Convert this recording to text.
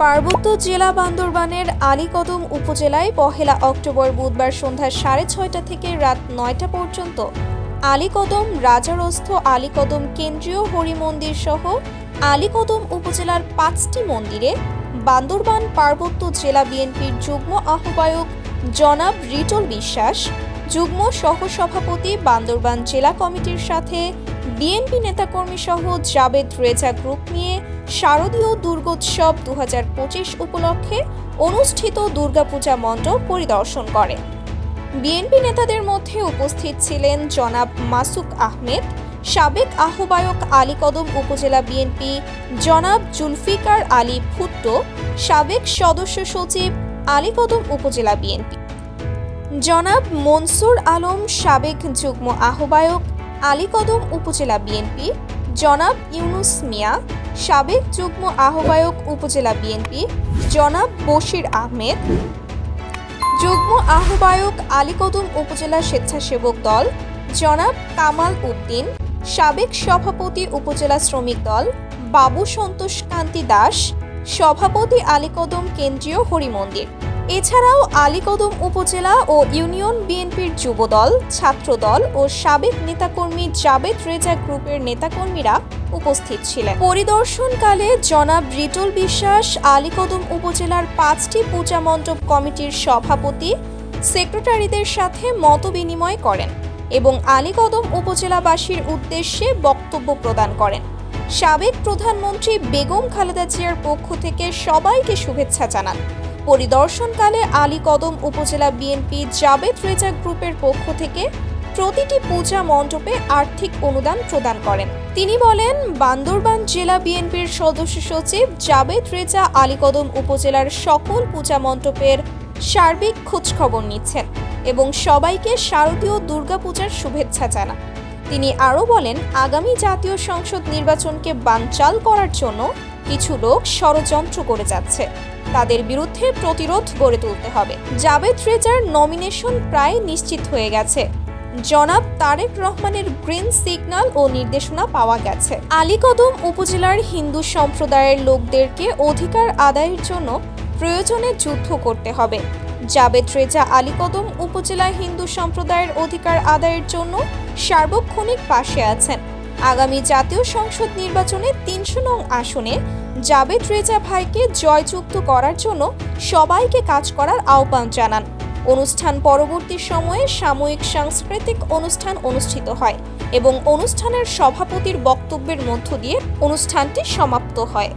পার্বত্য জেলা বান্দরবানের আলীকদম উপজেলায় ১ অক্টোবর বুধবার সন্ধ্যা ৬:৩০ থেকে রাত ৯টা পর্যন্ত আলীকদম রাজারস্থ আলীকদম কেন্দ্রীয় হরিমন্দির সহ আলীকদম উপজেলার ৫টি মন্দিরে বান্দরবান পার্বত্য জেলা বিএনপির যুগ্ম আহ্বায়ক জনাব রিটল বিশ্বাস, যুগ্ম সহসভাপতি বান্দরবান জেলা কমিটির সাথে বিএনপি নেতাকর্মী সহ জাবেদ রেজা গ্রুপ নিয়ে শারদীয় দুর্গোৎসব ২০২৫ উপলক্ষে অনুষ্ঠিত দুর্গাপূজা মণ্ডপ পরিদর্শন করে। বিএনপি নেতাদের মধ্যে উপস্থিত ছিলেন জনাব মাসুক আহমেদ, সাবেক আহ্বায়ক আলীকদম উপজেলা বিএনপি জনাব জুলফিকার আলী ভুট্টো, সাবেক সদস্য সচিব আলীকদম উপজেলা বিএনপি জনাব মনসুর আলম, সাবেক যুগ্ম আহ্বায়ক আলীকদম উপজেলা বিএনপি জনাব ইউনুস মিয়া, সাবেক যুগ্ম আহ্বায়ক উপজেলা বিএনপি জনাব বশির আহমেদ, যুগ্ম আহ্বায়ক আলীকদম উপজেলা স্বেচ্ছাসেবক দল জনাব কামাল উদ্দিন, সাবেক সভাপতি উপজেলা শ্রমিক দল বাবু সন্তোষ কান্তি দাস, সভাপতি আলীকদম কেন্দ্রীয় হরিমন্দির। এছাড়াও আলীকদম উপজেলা ও ইউনিয়ন বিএনপির যুবদল, ছাত্রদল ও সাবেক নেতাকর্মী জাবেদ রেজা গ্রুপের নেতাকর্মীরা উপস্থিত ছিলেন। পরিদর্শনকালে জনাব রিটল বিশ্বাস আলীকদম উপজেলার 5টি পূজা মণ্ডপ কমিটির সভাপতি, সেক্রেটারিদের সাথে মতবিনিময় করেন এবং আলীকদম উপজেলাবাসীর উদ্দেশ্যে বক্তব্য প্রদান করেন। সাবেক প্রধানমন্ত্রী বেগম খালেদা জিয়ার পক্ষ থেকে সবাইকে শুভেচ্ছা জানান। পরিদর্শনকালে আলীকদম উপজেলা বিএনপি জাবেদ রেজা গ্রুপের পক্ষ থেকে প্রতিটি পূজা মণ্ডপে আর্থিক অনুদান প্রদান করেন। তিনি বলেন, বান্দরবান জেলা বিএনপির সদস্য সচিব জাবেদ রেজা আলীকদম উপজেলার সকল পূজা মণ্ডপের সার্বিক খোঁজখবর নিচ্ছেন এবং সবাইকে শারদীয় দুর্গাপূজার শুভেচ্ছা জানান। তিনি আরও বলেন, আগামী জাতীয় সংসদ নির্বাচনকে বানচাল করার জন্য কিছু লোক ষড়যন্ত্র করে যাচ্ছে, তাদের বিরুদ্ধে প্রতিরোধ গড়ে তুলতে হবে। জাবেদ রেজার নমিনেশন প্রায় নিশ্চিত হয়ে গেছে। জনাব তারেক রহমানের গ্রিন সিগন্যাল ও নির্দেশনা পাওয়া গেছে। আলীকদম উপজেলার হিন্দু সম্প্রদায়ের লোকদেরকে অধিকার আদায়ের জন্য প্রয়োজনে যুদ্ধ করতে হবে। জাবেদ রেজা আলীকদম উপজেলা হিন্দু সম্প্রদায়ের অধিকার আদায়ের জন্য সার্বক্ষণিক পাশে আছেন। আগামী জাতীয় সংসদ নির্বাচনে ৩০০ নং আসনে জাবেদ রেজা ভাইকে জয়যুক্ত করার জন্য সবাইকে কাজ করার আহ্বান জানান। অনুষ্ঠান পরবর্তী সময়ে সাময়িক সাংস্কৃতিক অনুষ্ঠান অনুষ্ঠিত হয় এবং অনুষ্ঠানের সভাপতির বক্তব্যের মধ্য দিয়ে অনুষ্ঠানটি সমাপ্ত হয়।